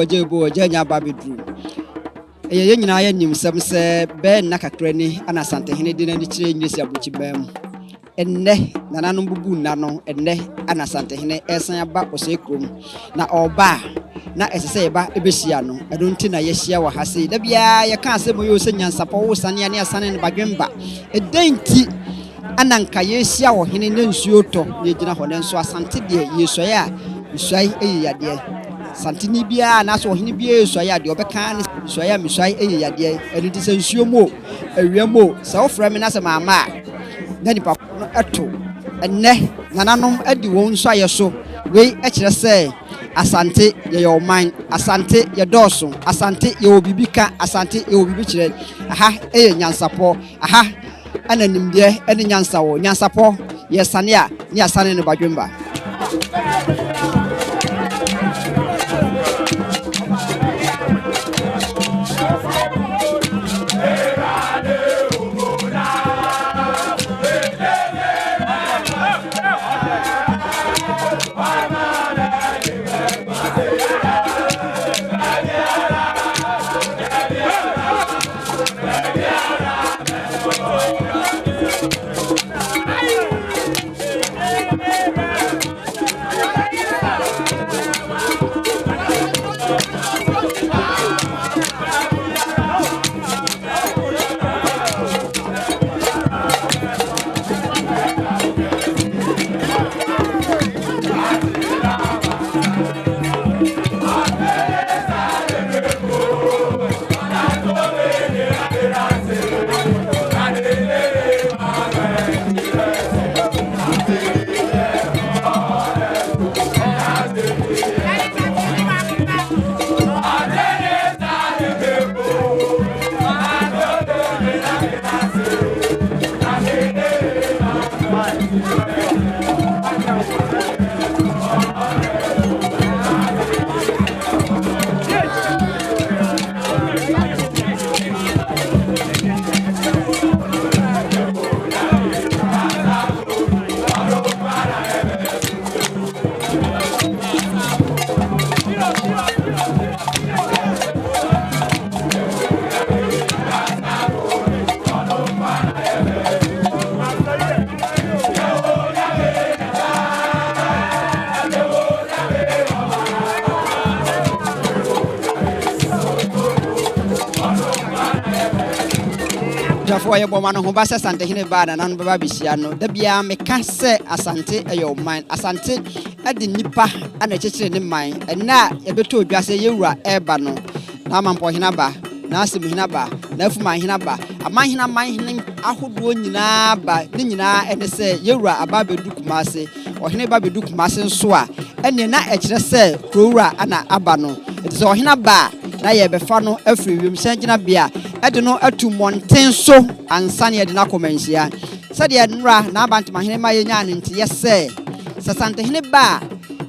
Ajebo janya babidru ye nyina ya nim sem se be na kakrani ana Asante hene de na chire nyesi abuchi bam enne nananom bubu nna no enne ana Asante hene esan aba osekrom na oba na esese ba ebehia no edonti na ye hia wa hase da bia ye ka asem yo se NYANSAPO wo sane ane asane ne badwemba edenti ananka ye hia wo hene ne nsuo to ye gina ho ne nso Asante de yesoye a nsuai eyade Santini bia na so hini bia so ya de obeka ne so ya misai eyade eni ti se nsuo mo awiamo se wo fra me na se mama na ni papa no eto enne nananom adi won so ayeso we e kire se Asante ye yo man Asante ye doso Asante ye obibika Asante ye obibi kire aha eye NYANSAPO aha ananim de ene nyansawo NYANSAPO ye sane a ni asane ne badwemba For your woman who basa Asante hine bana nan baba bisia no da bia me ka se Asante ayo man Asante adi nipa ana chechire ne man na ye beto odwase yewura eba no na mampo hina ba na asim hina ba na afuma hina ba aman hina man hina ahodo nyina ba ne nyina ene se yewura aba bedu kumase ohine ba bedu kumase nso a ene na ekire se krowura ana aba no eti se ohina ba na ye befa no afri wiem sanjina bia ede no atu monten so ansane ede na komanhia sade ye nra na Abantema hene ma ye nya nte ye se Asante hene ba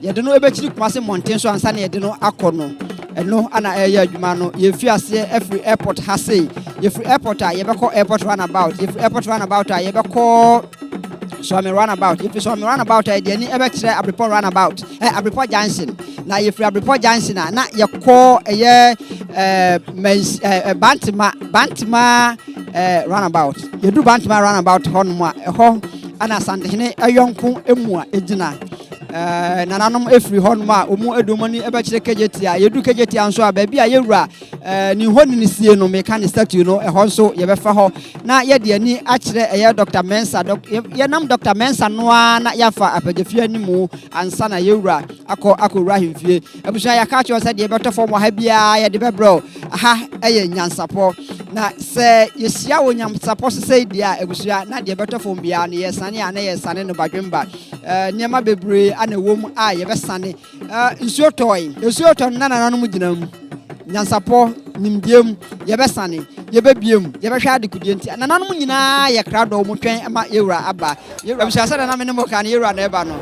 ye de no ebechiri kumase monten so ansane ede no akono eno ana eye adwuma no ye fi ase every airport hase ye free airport a ye be call airport runabout ye free airport runabout a ye be call so me runabout if so me runabout a de ni ebe kire Abibirem runabout Abibirem junction na ye free Abibirem junction na ye call eye Bantema runabout ye do Bantema runabout honmo a ho ana Asante hene ayonko emu a ejina nananom efri hon ma omu edumani ebe kire kejetia yedu kejetia nso a baabi a yewura ni honi ni sie no me kan statue no ehon so ye befa ho na ye de ani a kire eye Dr. Mensa ye nam Dr. Mensa no na yafa apagefie animu ansa na yewura akowura hemfie abusua ya ka kire se de beto form ha bia ye de bebro aha eye NYANSAPO na se yesia wo NYANSAPO se dia abusua na de beto form bia na ye sane ana ye sane no badwemba niema bebre ana wom a ye besane nsuotoy nana no mu ginam NYANSAPO nimdiem ye besane ye bebiem ye behwa de kudie nti nana no mu nyina ye krado mu twen ama yewura aba yewura bisa sɛ na me ne mo kan yewura na eba no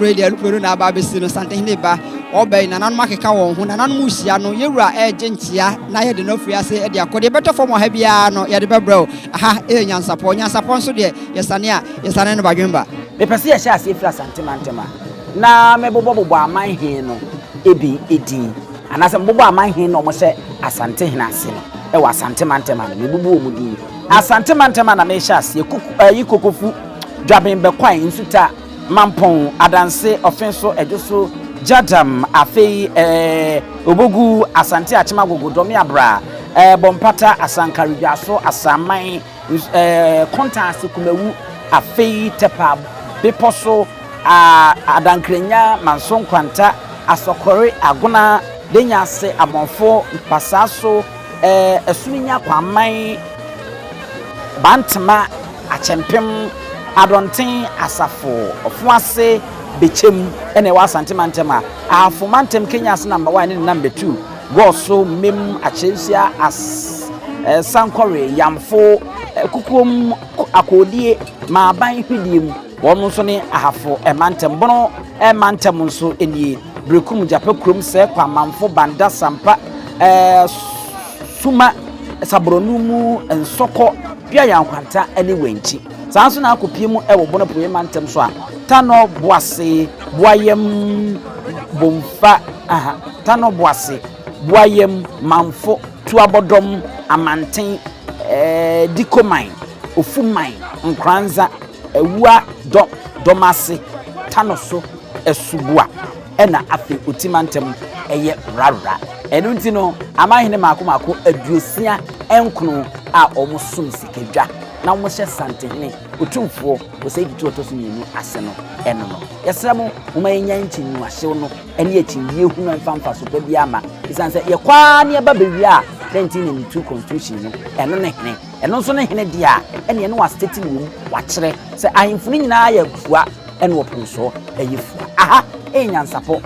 Radio Lupero na babesi no sante hine ba obey nanan makeka won ho nanan mu hia no yewura gentia na ye de no free ase e de akode beto form ha bia no ye de bebro aha NYANSAPO nso de yesane no badwemba me pese ye hia ase free Asanteman na me bobo aman he no ebi edin anase bobo aman he no mo se Asante hina ase no e wa Asanteman me bobo mu din Asanteman na me hia ase yikokofu dwaben be kwan nsuta Mampon adanse offenso ejoso jadam afei obogu Asante achima gogodomi abra bompata asankaridwaso asaman kontanse kumewu afei tepa beposo adankrenya manson kwanta asokore agona denyase amonfo pasaso esuminya kwaman bantama achempem Adontin asafo ofuase bechem ene wa Asanteman afumantem Kenya as number 1 and number 2 go so mem achensia as sankore yamfo kukum akodie ma ban hwidiem wonu so ne ahafo emantem bono emantem nso enie brekum jape krom se kwa manfo banda sampa suma sabronu mu ensoko bia yankwanta ene wenchi saa so na akopie mu e wo bono poye mantem so a tano boase boayem bomfa aha tano boase boayem manfo tuabodom amanten dikoman ofuman nkranza ewua domase tano so esubua ena afi otimantem eye rara enu ntino amahene mako aduosia enkono a omusum sikedwa na mo hye santehene Otumfuo Osei Tutu otoso mienu ase no eno no yesra mo ma enya nkyinnu ahyew no ene akyinwie hu na mfamfa so pa bi ama isanse ye kwa ne ba bewi a 1992 constitution no eno ne hene eno nso ne hene dia ene no wa state ni wa kire se ahemfuni nyina ya fua ene wo ponso eyefua aha NYANSAPO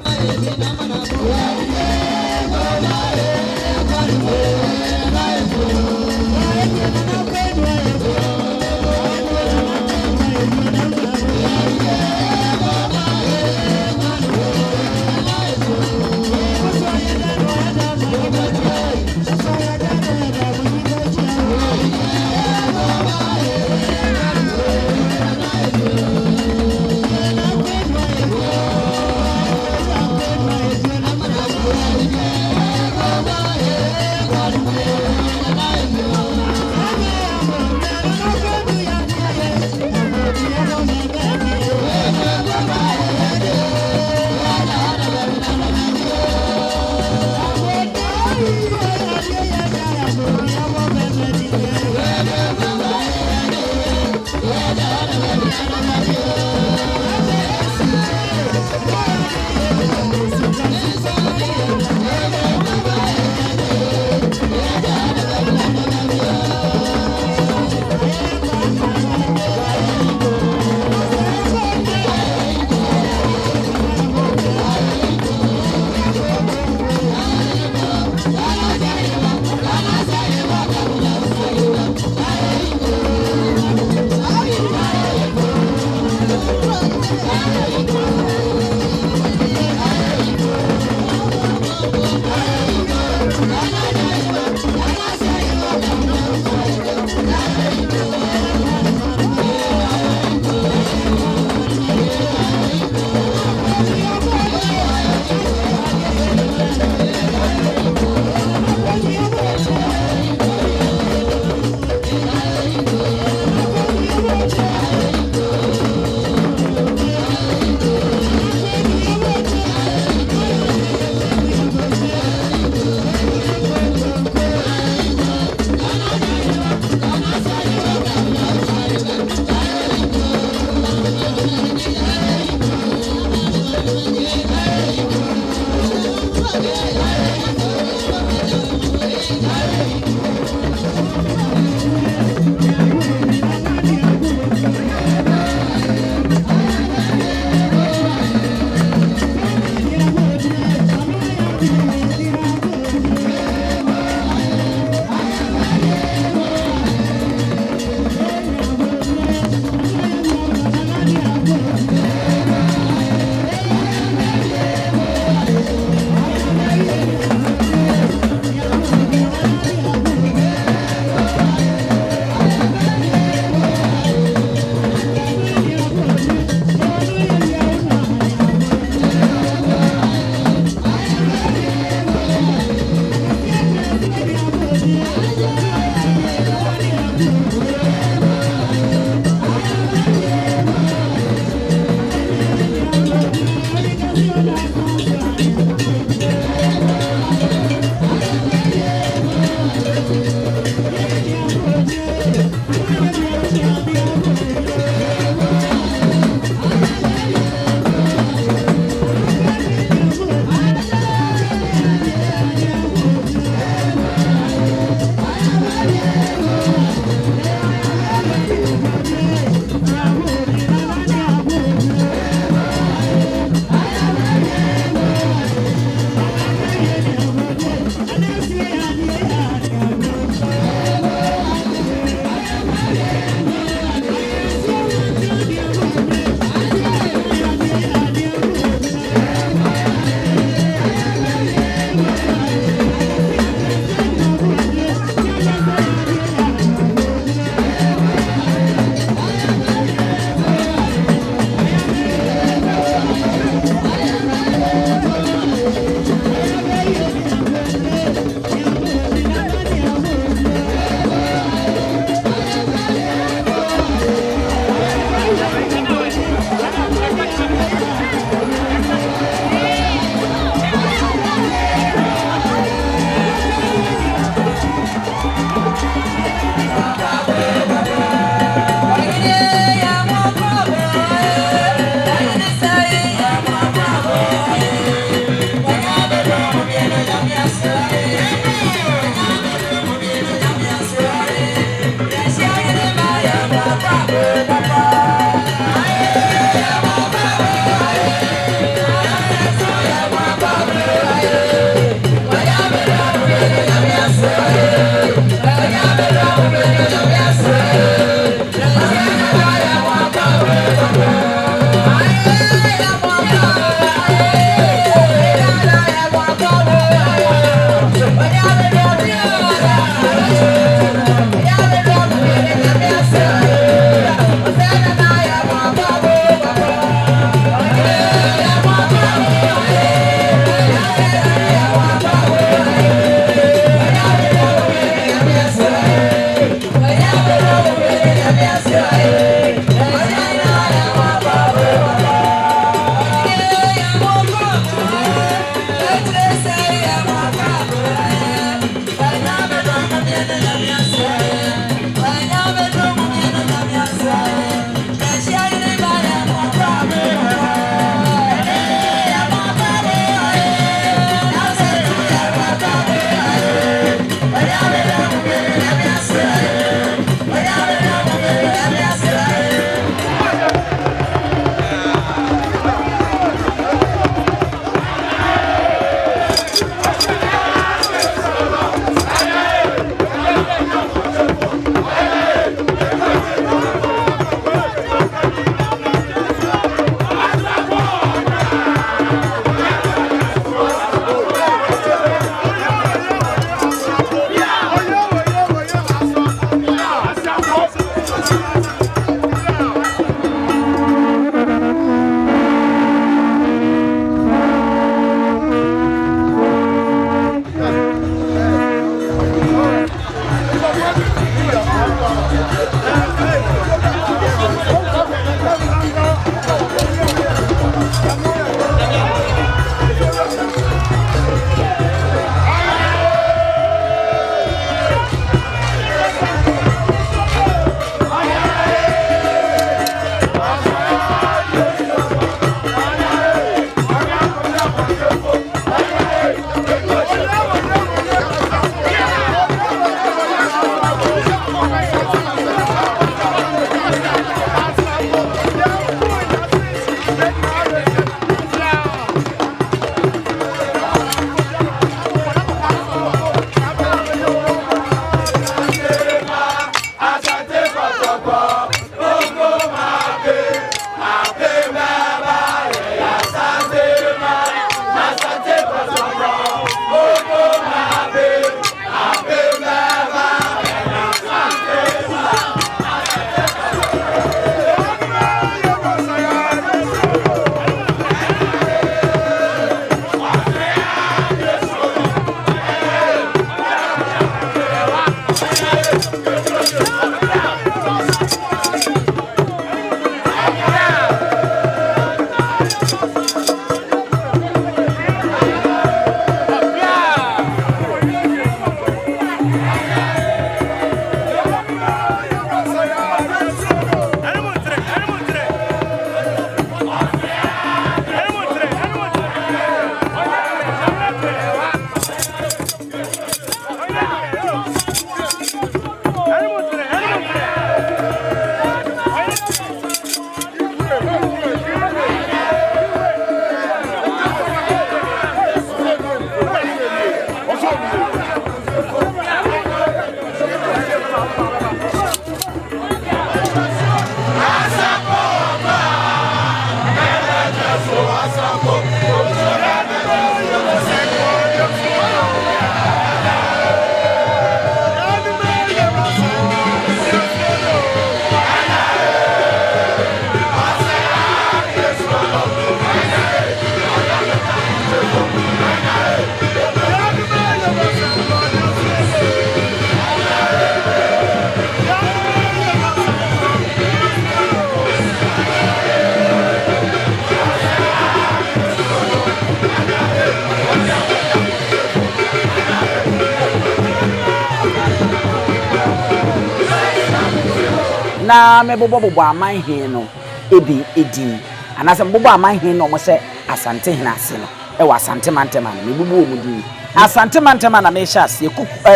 na mebobo aman he no ebi edin anase mbobo aman he no mo se asante hinase no e wa Asanteman mebubu omudi Asanteman na me sha ase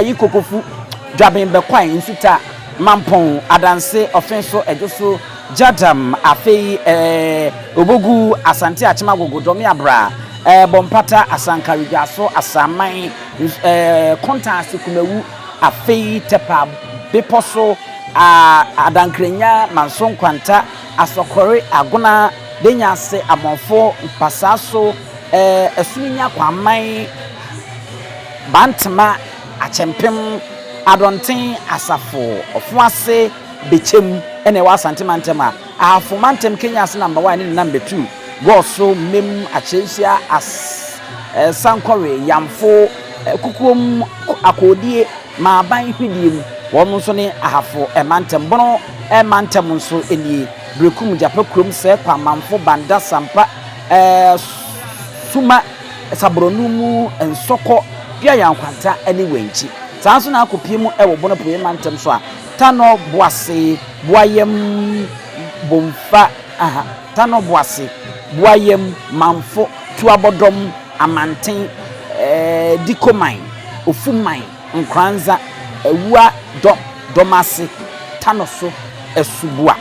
yikokofu dwaben be kwan nsuta mampon adanse ofenso ejoso jadam afei obogu asante achima gogodome abra bompata asankarigaso asaman kontanse kumawu afei tepa beposo adankrenya manson kwanta asokore agona denyase amonfo mpasaso esunya kwaman bantama achempem adonten asafo ofuase bechem ene wa Asanteman afomantem Kenya ase number 1 ne number 2 goso mem achensia sankore yamfo kukuom akodie ma ban hwidiem wono so ne ahafo emantem bono emantem nso eni brekum jape krom se kwa manfo banda sampa suma sabronumu ensoko bia yankwanta ani wenchi sanso na akopiemu ewo bono pro emantem so a tano boase boayem bomfa tano boase boayem manfo tuabodom amanten dikoman ofuman nkranza ewua domase tanoso esubua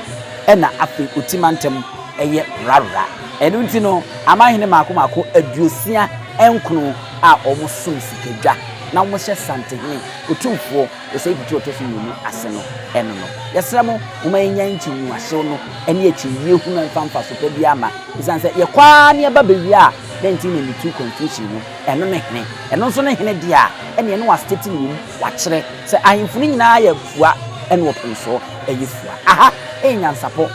ena afi utimantem eye rara enu ntino amahene mako aduosia enkunu a omosum sikedwa na omhye santehene Otumfuo Osei Tutu otofi mu ase no eno no yesramo umanya nchinwu ahye no ene achiwie hu na mfamfa so pedi ama isanse ye kwa ne aba bewi a 1992 constitution no eno ne hene eno so ne hene dia ene no wa state ni wa kire se ahemfuni nyina ya fua ene wo penso eyefua aha NYANSAPO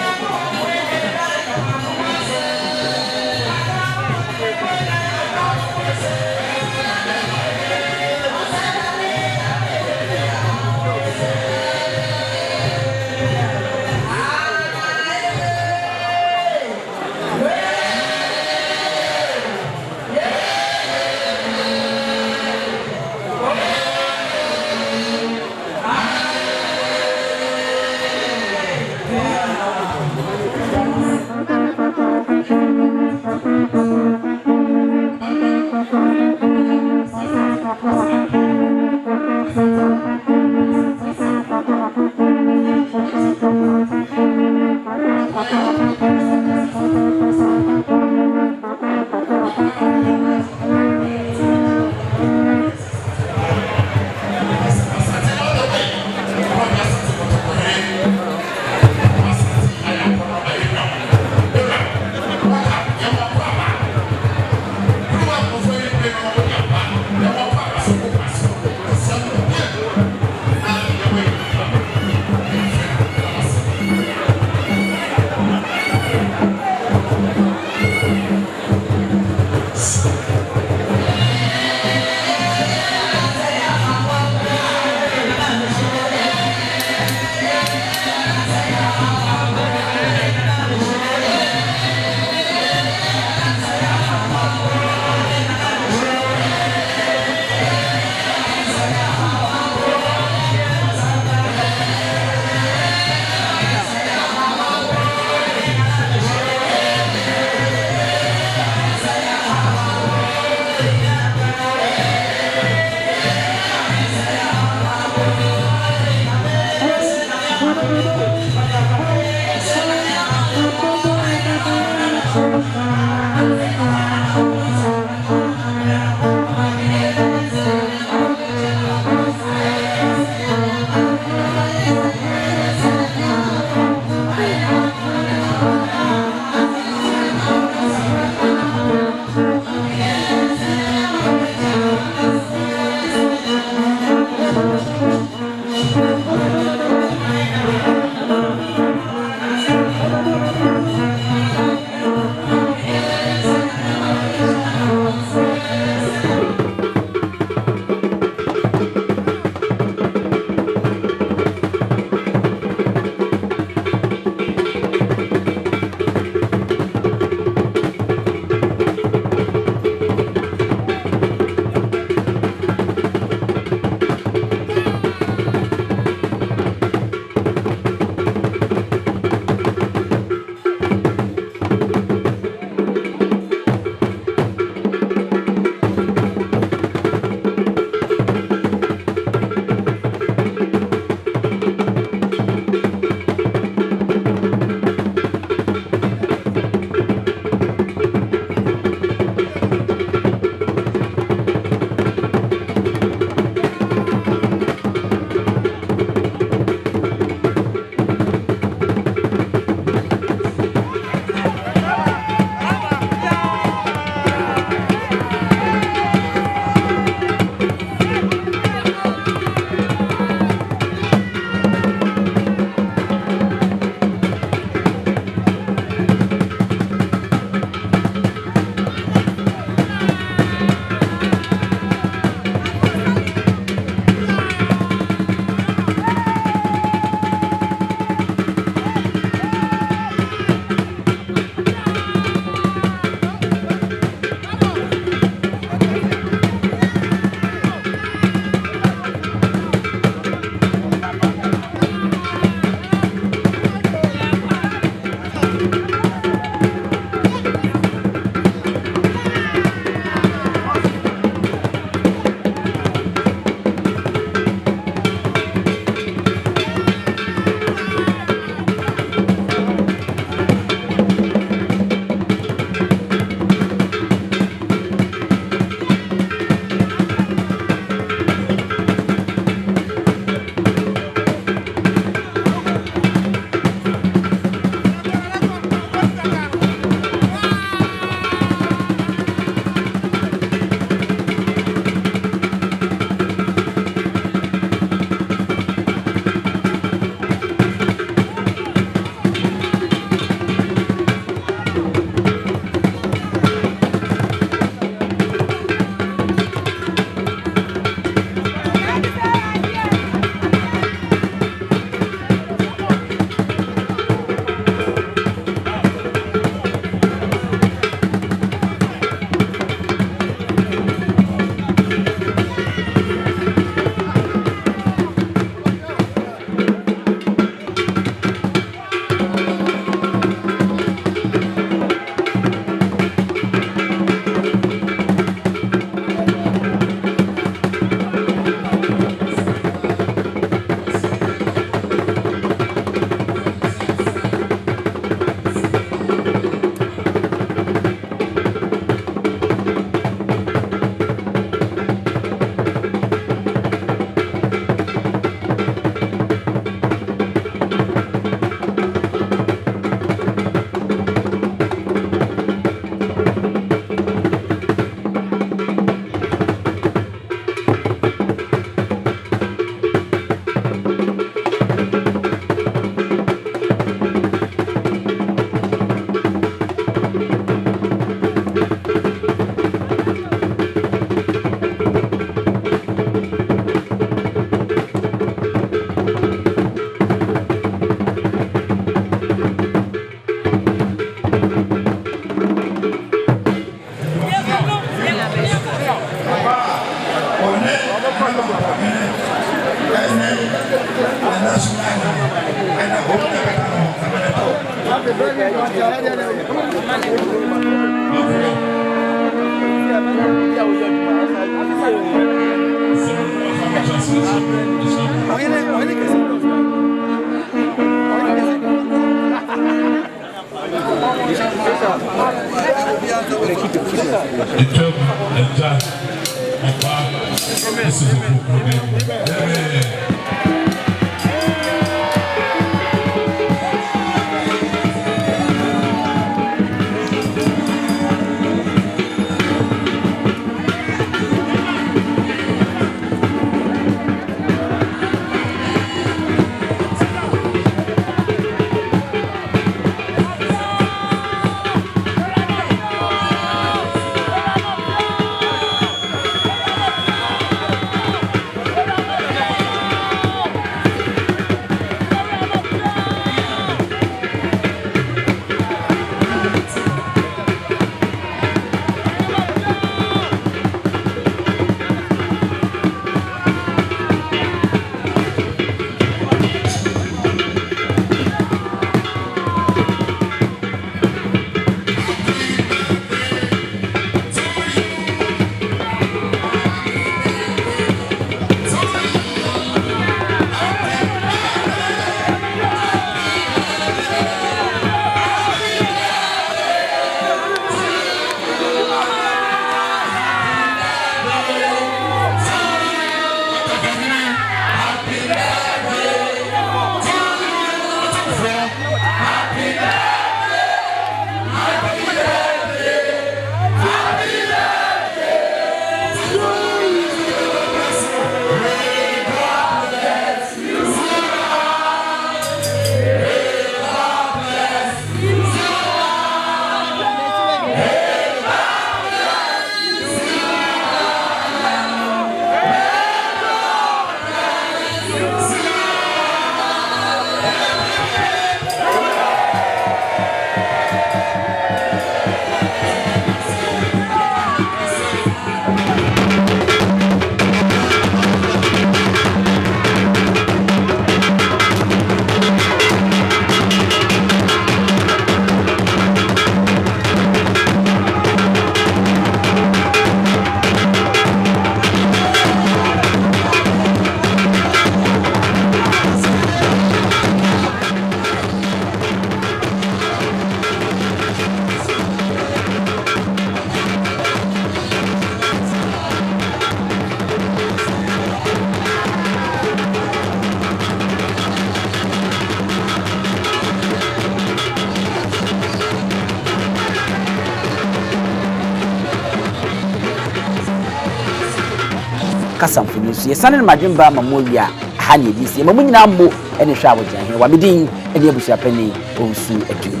Kasam for news. Yes, son, my dream by Mamulia, Honey, this year, Mamma Mo, and a shower jam here. What we did, and you was a penny, also a dream.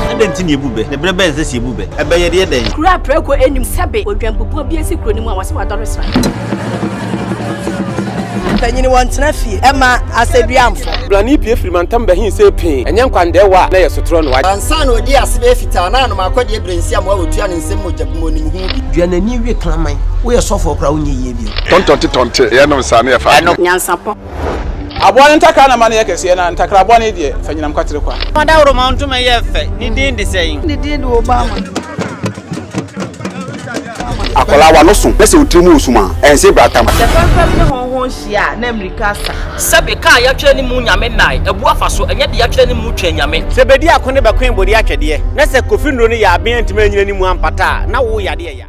I didn't think you would be the Brabes, this you would be. I bet you did. Crap, Prego, and Sabe, or Jambu, be a secret, was my daughter's right. Penny wants nephew, Emma, as a biam. Blani P. Freeman he say pain, and young Quandewa, lay a sotron white. And son, or dear Sibefitana, my quad brain, some will turn in some much morning. You are a new reclaiming. We are so for crown ye. Tonte, Yano Sania, I know NYANSAPO. I want to take a money, and Takraboni, dear, Fenam Quatriqua. What out amount to my effect? Need the saying. They did Obama. Akola wa no so pese otimu osuma ense bratam The first hon hia na Amerikasa Sabe ka ya twere ni mu nyame nai ebu afaso enye de ya twere ni mu twa nyame Sebedi akone be kwen bodi akede na se kofi nro ni ya aben ntime nyina ni mu ampata na wo yade ya